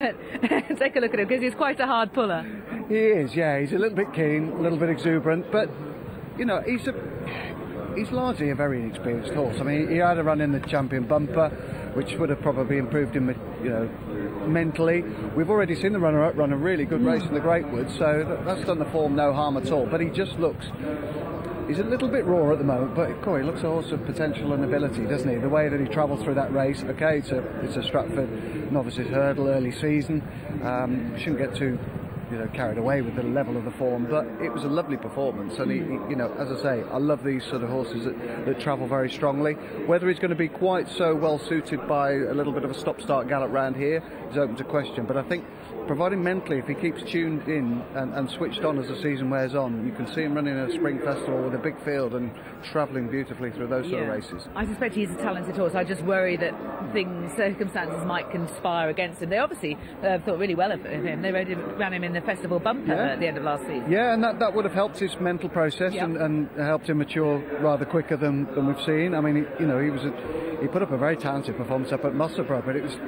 Take a look at him, because he's quite a hard puller. He is, yeah. He's a little bit keen, a little bit exuberant, but you know, he's largely a very inexperienced horse. I mean, he had a run in the Champion Bumper, which would have probably improved him, you know, mentally. We've already seen the runner-up run a really good race in the Greatwood, so that's done the form no harm at all. But he just looks. He's a little bit raw at the moment, but he looks a horse of potential and ability, doesn't he? The way that he travelled through that race. Okay, it's a Stratford Novices Hurdle early season. Shouldn't get too, you know, carried away with the level of the form, but it was a lovely performance. And he, you know, as I say, I love these sort of horses that travel very strongly. Whether he's going to be quite so well suited by a little bit of a stop-start gallop round here is open to question. But I think, providing mentally, if he keeps tuned in and switched on as the season wears on, you can see him running a spring festival with a big field and travelling beautifully through those sort of races. I suspect he's a talented horse. I just worry that circumstances might conspire against him. They obviously thought really well of him. They ran him in the Festival Bumper at the end of last season. Yeah, and that would have helped his mental process and helped him mature rather quicker than we've seen. I mean, he put up a very talented performance up at Musselburgh, but it was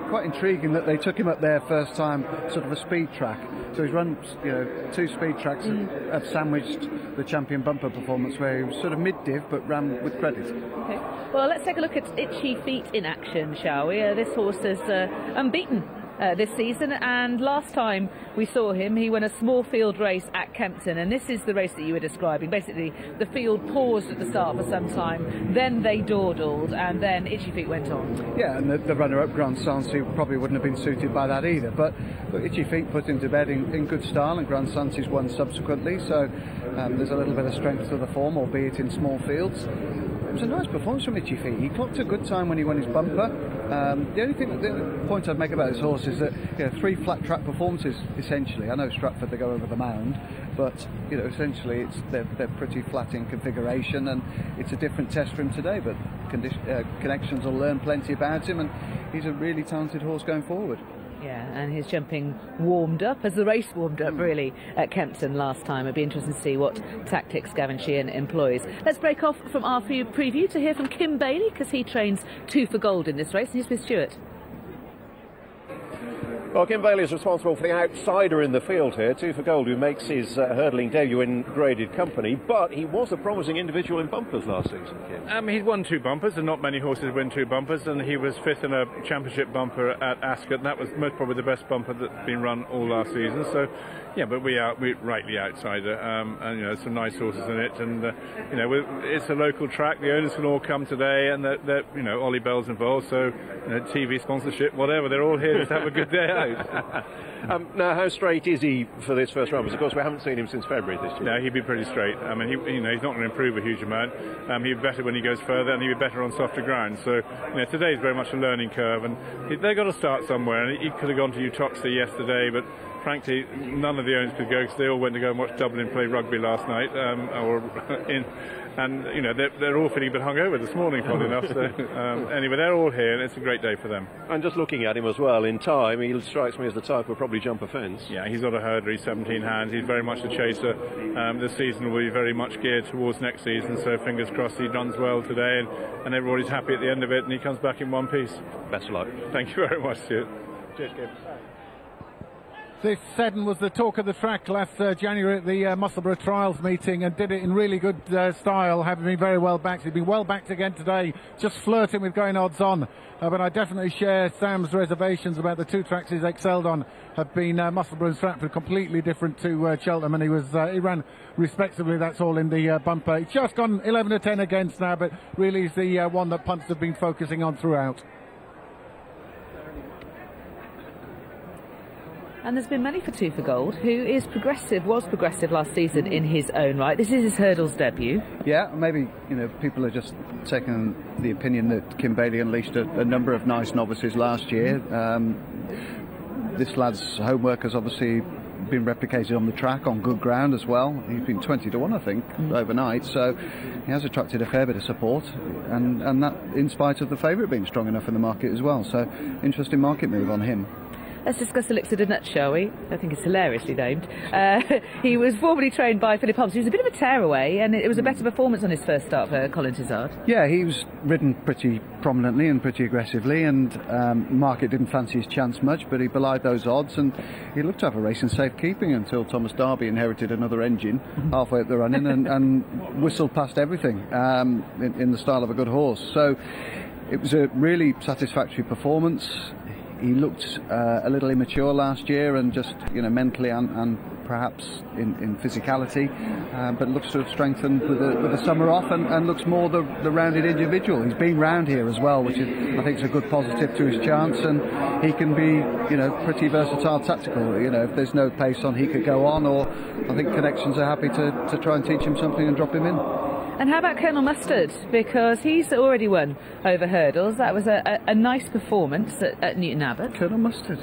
quite intriguing that they took him up there first time, sort of a speed track. So he's run, you know, 2 speed tracks have sandwiched the Champion Bumper performance, where he was sort of mid-div but ran with credit. Okay. Well, let's take a look at Itchy Feet in action, shall we? This horse is unbeaten this season, and last time we saw him, he won a small field race at Kempton, and this is the race that you were describing. Basically, the field paused at the start for some time, then they dawdled, and then Itchy Feet went on. Yeah, and the runner-up Grand Sancy probably wouldn't have been suited by that either, but Itchy Feet put him to bed in good style, and Grand Sancy's won subsequently, so there's a little bit of strength to the form, albeit in small fields. It was a nice performance from Itchy Feet. He clocked a good time when he won his bumper. The point I'd make about this horse is that, you know, 3 flat track performances essentially. I know Stratford, they go over the mound, but you know, essentially they're pretty flat in configuration, and it's a different test for him today. But connections will learn plenty about him, and he's a really talented horse going forward. Yeah, and his jumping warmed up as the race warmed up, really, at Kempton last time. It'd be interesting to see what tactics Gavin Sheehan employs. Let's break off from our preview to hear from Kim Bailey, because he trains 2 for Gold in this race, and he's with Stuart. Well, Kim Bailey is responsible for the outsider in the field here, 2 for Gold, who makes his hurdling debut in graded company, but he was a promising individual in bumpers last season, Kim. He'd won 2 bumpers, and not many horses win 2 bumpers, and he was 5th in a championship bumper at Ascot, and that was most probably the best bumper that's been run all last season. So, yeah, but we're rightly outsider, and you know, some nice horses in it, and you know, it's a local track. The owners can all come today, and they're you know, Ollie Bell's involved, so you know, TV sponsorship, whatever, they're all here to have a good day out. Now, how straight is he for this first run? Because of course we haven't seen him since February this year. No, he'd be pretty straight. I mean, you know, he's not going to improve a huge amount. He'd be better when he goes further, and he'd be better on softer ground. So, you know, today's very much a learning curve, and they've got to start somewhere. And he could have gone to Utoxeter yesterday, but frankly, none of the owners could go, because they all went to go and watch Dublin play rugby last night, and you know, they're all feeling a bit hungover this morning, funny enough. So anyway, they're all here, and it's a great day for them. And just looking at him as well, in time, he strikes me as the type who'll probably jump a fence. Yeah, he's not a hurdler. He's 17 hands. He's very much a chaser. This season will be very much geared towards next season. So fingers crossed he runs well today, and everybody's happy at the end of it, and he comes back in one piece. Best of luck. Thank you very much, Stuart. Cheers, Kim. This Seddon was the talk of the track last January at the Musselburgh Trials meeting, and did it in really good style, having been very well backed. He's been well backed again today, just flirting with going odds on. But I definitely share Sam's reservations about the 2 tracks he's excelled on. Have been Musselburgh and Stratford, completely different to Cheltenham, and he ran respectively, that's all, in the bumper. He's just gone 11 to 10 against now, but really is the one that punts have been focusing on throughout. And there's been money for 2 for Gold, who was progressive last season in his own right. This is his hurdles debut. Yeah, maybe, you know, people are just taking the opinion that Kim Bailey unleashed a number of nice novices last year. This lad's homework has obviously been replicated on the track, on good ground as well. He's been 20 to 1, I think, overnight, so he has attracted a fair bit of support, and that in spite of the favourite being strong enough in the market as well. So, interesting market move on him. let's discuss Elixir de Nutz, shall we? I think it's hilariously named. He was formerly trained by Philip Hobbs. He was a bit of a tearaway, and it was a better performance on his first start for Colin Tizard. Yeah, he was ridden pretty prominently and pretty aggressively, and market didn't fancy his chance much, but he belied those odds, and he looked to have a race in safekeeping until Thomas Darby inherited another engine halfway up the running and whistled past everything in the style of a good horse. So it was a really satisfactory performance. He looked a little immature last year, and just mentally and perhaps in physicality, but looks to have strengthened with the summer off, and looks more the rounded individual. He's been round here as well, which I think is a good positive to his chance, and he can be pretty versatile tactical. If there's no pace on, he could go on, or I think connections are happy to try and teach him something and drop him in. And how about Colonel Mustard? Because he's already won over hurdles. That was a nice performance at Newton Abbot. Colonel Mustard.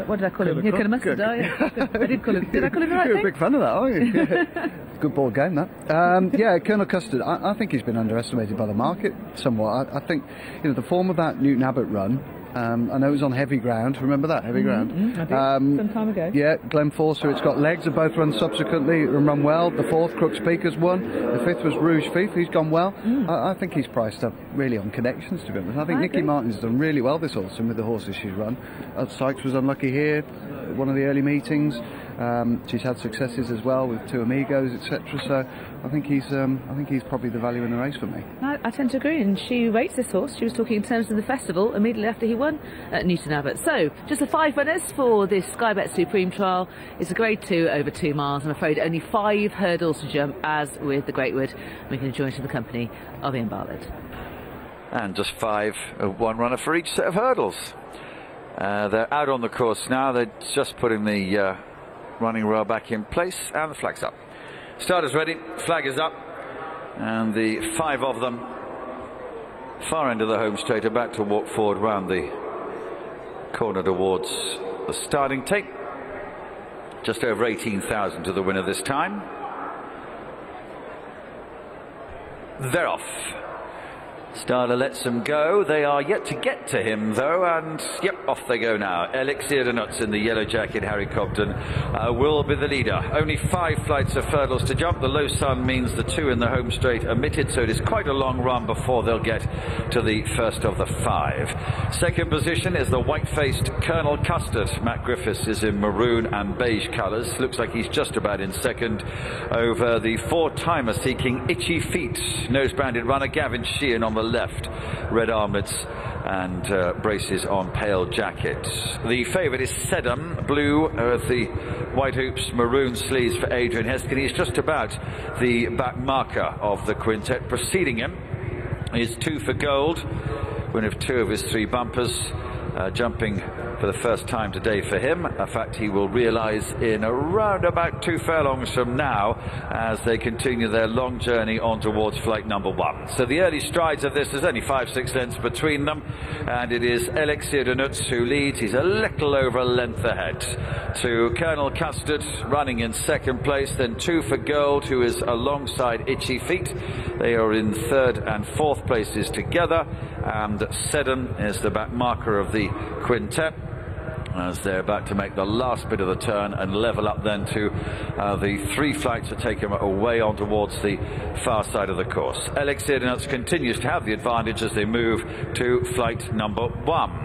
What did I call him? Colonel Mustard, oh, yeah. I did call him. Did I call him the right You're thing? a big fan of that, aren't you? Yeah. Good board game, that. Yeah, Colonel Custard. I think he's been underestimated by the market somewhat. I think the form of that Newton Abbot run. I know it was on heavy ground. Remember that heavy ground? I did, some time ago. Yeah, Glen Forster. It's got legs. Have both run subsequently and run well. The fourth, Crooks Peak, has won. The fifth was Rouge Fief. He's gone well. I think he's priced up really on connections, to be honest. I think Nicky Martin's done really well this autumn with the horses she's run. Sykes was unlucky here. One of the early meetings. She's had successes as well with Two Amigos, etc. So I think he's probably the value in the race for me. I tend to agree, and she rates this horse. She was talking in terms of the festival immediately after he won at Newton Abbot. So just the 5 winners for this Sky Bet Supreme trial. It's a grade 2 over 2 miles. I'm afraid only 5 hurdles to jump, as with the Greatwood. We can join to the company of Ian Bartlett. And just 5 of one runner for each set of hurdles. They're out on the course now. They're just putting the running rail back in place, and the flag's up. Starters ready, flag is up, and the 5 of them far end of the home straight, about to walk forward round the corner towards the starting tape. Just over 18,000 to the winner this time. They're off. Starter lets them go. They are yet to get to him, though, and yep, off they go now. Elixir de Nutz in the yellow jacket, Harry Cobden, will be the leader. Only 5 flights of hurdles to jump. The low sun means the 2 in the home straight omitted, so it is quite a long run before they'll get to the first of the 5. Second position is the white-faced Colonel Custard. Matt Griffiths is in maroon and beige colours. Looks like he's just about in second over the 4-timer seeking Itchy Feet. Nose-branded runner Gavin Sheehan on the left, red armlets and braces on pale jackets. The favourite is Sedum, blue with the white hoops, maroon sleeves for Adrian Heskin. He's just about the back marker of the quintet. Preceding him is Two for Gold, winner of 2 of his 3 bumpers, jumping for the first time today for him. In fact, he will realise in around about 2 furlongs from now, as they continue their long journey on towards flight number 1. So the early strides of this, there's only 5-6 lengths between them, and it is Elixir de Nutz who leads. He's a little over a length ahead to Colonel Custard, running in second place, then Two for Gold, who is alongside Itchy Feet. They are in 3rd and 4th places together, and Sedum is the back marker of the quintet, as they're about to make the last bit of the turn and level up then to the 3 flights to take him away on towards the far side of the course. Elixir de Nutz continues to have the advantage as they move to flight number 1.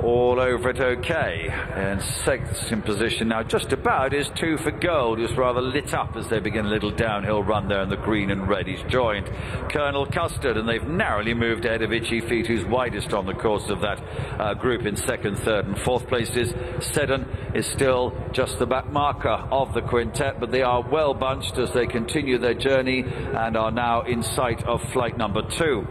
All over it okay. And second position now just about is Two for Gold, who's rather lit up as they begin a little downhill run there in the green and red. He's joined Colonel Custard, and they've narrowly moved ahead of Itchy Feet, who's widest on the course of that group in 2nd, 3rd and 4th places. Seddon is still just the back marker of the quintet, but they are well bunched as they continue their journey and are now in sight of flight number 2.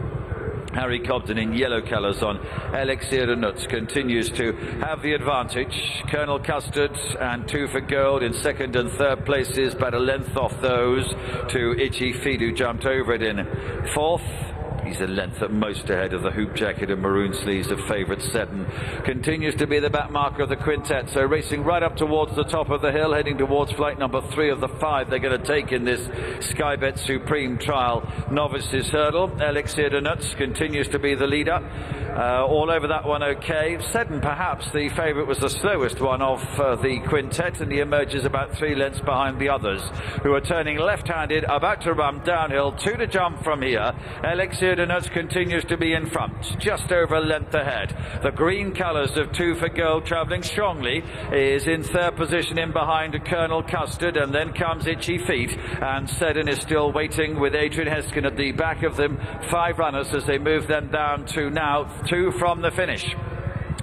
Harry Cobden in yellow colours on Elixir de Nutz continues to have the advantage. Colonel Custard and Two for Gold in 2nd and 3rd places, about a length off those to Itchy Feet, who jumped over it in 4th. He's a length at most ahead of the hoop jacket and maroon sleeves of favourite Seddon. Continues to be the back marker of the quintet, so racing right up towards the top of the hill, heading towards flight number 3 of the 5 they're going to take in this Sky Bet Supreme trial novices hurdle. Elixir de Nutz continues to be the leader. All over that one, okay. Seddon, perhaps the favourite, was the slowest one of the quintet, and he emerges about 3 lengths behind the others, who are turning left-handed, about to run downhill, 2 to jump from here. Elixir de Nutz continues to be in front, just over a length ahead. The green colours of 2 for Gold, travelling strongly, is in 3rd position in behind Colonel Custard, and then comes Itchy Feet, and Seddon is still waiting with Adrian Heskin at the back of them. 5 runners as they move then down to now 2 from the finish.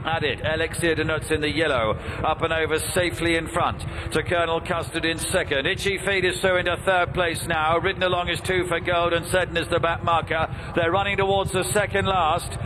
At it, Elixir de Nutz in the yellow, up and over safely in front to Colonel Custard in 2nd. Itchy Feet is so into 3rd place now. Ridden along is 2 for Gold, and Seddon is the back marker. They're running towards the 2nd last,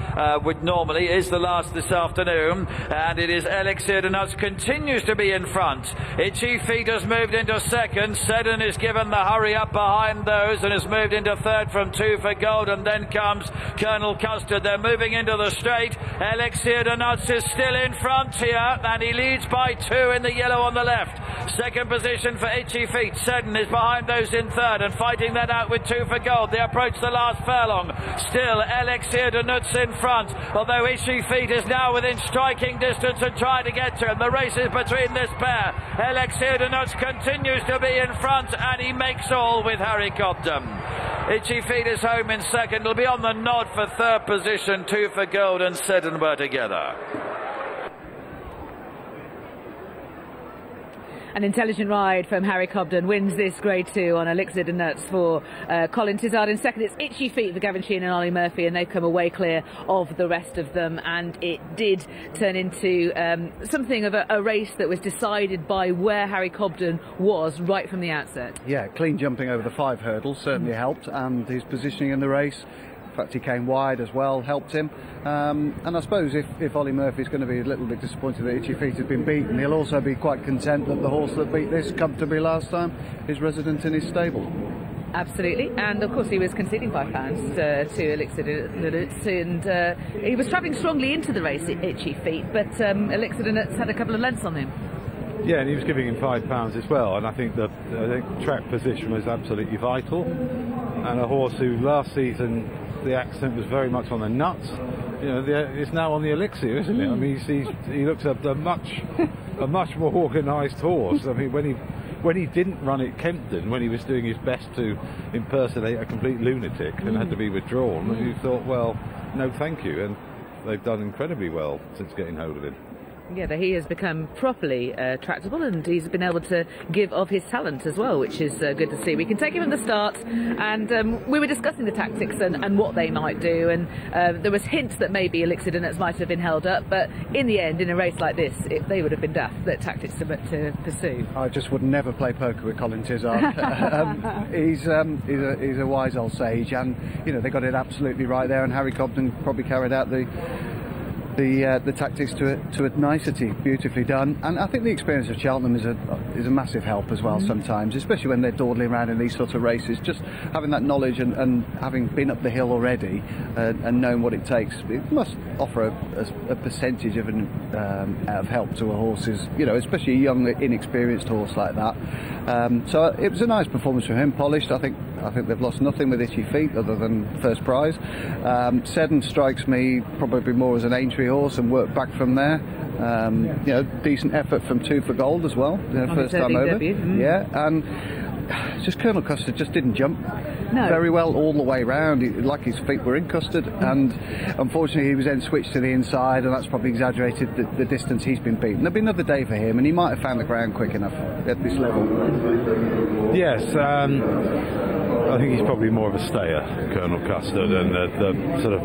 which normally is the last this afternoon, and it is Elixir de Nutz continues to be in front. Itchy Feet has moved into 2nd. Seddon is given the hurry up behind those and has moved into 3rd from 2 for Gold, and then comes Colonel Custard. They're moving into the straight. Elixir de Nutz is still in front here, and he leads by 2 in the yellow on the left. 2nd position for Itchy Feet. Seddon is behind those in 3rd and fighting that out with 2 for Gold. They approach the last furlong. Still Elixir de Nutz in front, although Itchy Feet is now within striking distance and trying to get to him. The race is between this pair. Elixir de Nutz continues to be in front, and he makes all with Harry Cobden. Itchy Feet is home in 2nd. He'll be on the nod for 3rd position. 2 for Gold and Seddon were together. An intelligent ride from Harry Cobden wins this Grade 2 on Elixir de Nutz for Colin Tizard in 2nd. It's Itchy Feet for Gavin Sheehan and Ollie Murphy, and they've come away clear of the rest of them, and it did turn into something of a race that was decided by where Harry Cobden was right from the outset. Yeah, clean jumping over the 5 hurdles certainly helped, and his positioning in the race. In fact, he came wide as well, helped him. And I suppose if Ollie Murphy's going to be a little bit disappointed that Itchy Feet has been beaten, he'll also be quite content that the horse that beat this comfortably last time is resident in his stable. Absolutely, and of course he was conceding £5 to Elixir de Nutz, and he was travelling strongly into the race, Itchy Feet, but Elixir de Nutz had a couple of lengths on him. Yeah, and he was giving him £5 as well, and I think the track position was absolutely vital. And a horse who last season the accent was very much on the Nutz, you know, it's now on the Elixir, isn't it? I mean, he looks a much more organised horse. I mean, when he didn't run at Kempton, when he was doing his best to impersonate a complete lunatic and had to be withdrawn, you thought, well, no, thank you, and they've done incredibly well since getting hold of him. Yeah, that he has become properly tractable, and he's been able to give of his talent as well, which is good to see. We can take him at the start, and we were discussing the tactics and what they might do, and there was hints that maybe Elixir de Nutz might have been held up, but in the end, in a race like this, they would have been daft, the tactics to pursue. I just would never play poker with Colin Tizard. He's a wise old sage, and you know, they got it absolutely right there, and Harry Cobden probably carried out the tactics to a nicety, beautifully done. And I think the experience of Cheltenham is a massive help as well sometimes, especially when they're dawdling around in these sorts of races. Just having that knowledge and having been up the hill already and knowing what it takes, it must offer a percentage of help to a horse's, you know, especially a young, inexperienced horse like that. So it was a nice performance from him, polished. I think they've lost nothing with Itchy Feet other than first prize. Seddon strikes me probably more as an Aintree horse and work back from there. You know, decent effort from 2 for Gold as well, you know, first time over. Yeah, and just Colonel Custard just didn't jump very well all the way round, like his feet were in custard, and unfortunately he was then switched to the inside, and that's probably exaggerated the distance he's been beaten. There'll be another day for him, and he might have found the ground quick enough at this level. Yes, I think he's probably more of a stayer, Colonel Custard, and the sort of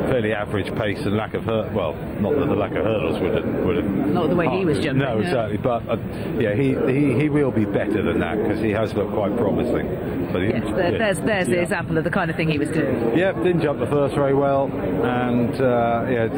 fairly average pace and lack of well, not that the lack of hurdles would have not the way he was jumping. No, exactly. But yeah, he will be better than that, because he has looked quite promising. But there's the example of the kind of thing he was doing. Yeah, didn't jump the first very well, and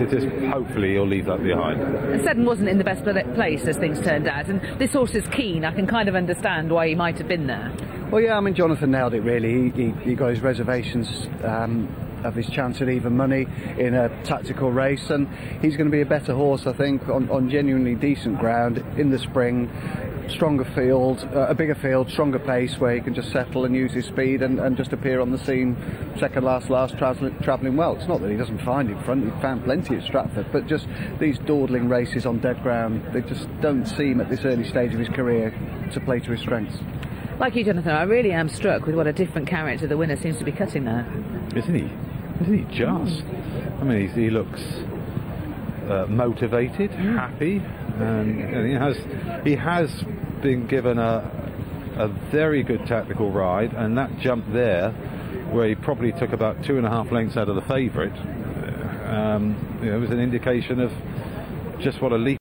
just hopefully he'll leave that behind. Seddon wasn't in the best place as things turned out, and this horse is keen. I can kind of understand why he might have been there. Well, yeah, I mean, Jonathan nailed it really. He got his reservations of his chance at even money in a tactical race, and he's going to be a better horse, I think, on genuinely decent ground in the spring. stronger field, a bigger field, stronger pace, where he can just settle and use his speed and just appear on the scene second last, travelling well. It's not that he doesn't find in front, he found plenty at Stratford, but just these dawdling races on dead ground, they just don't seem at this early stage of his career to play to his strengths. Like you, Jonathan, I really am struck with what a different character the winner seems to be cutting there. Isn't he? Isn't he just? I mean, he looks motivated, happy, and he has been given a very good tactical ride, and that jump there, where he probably took about 2.5 lengths out of the favourite, it was an indication of just what a leap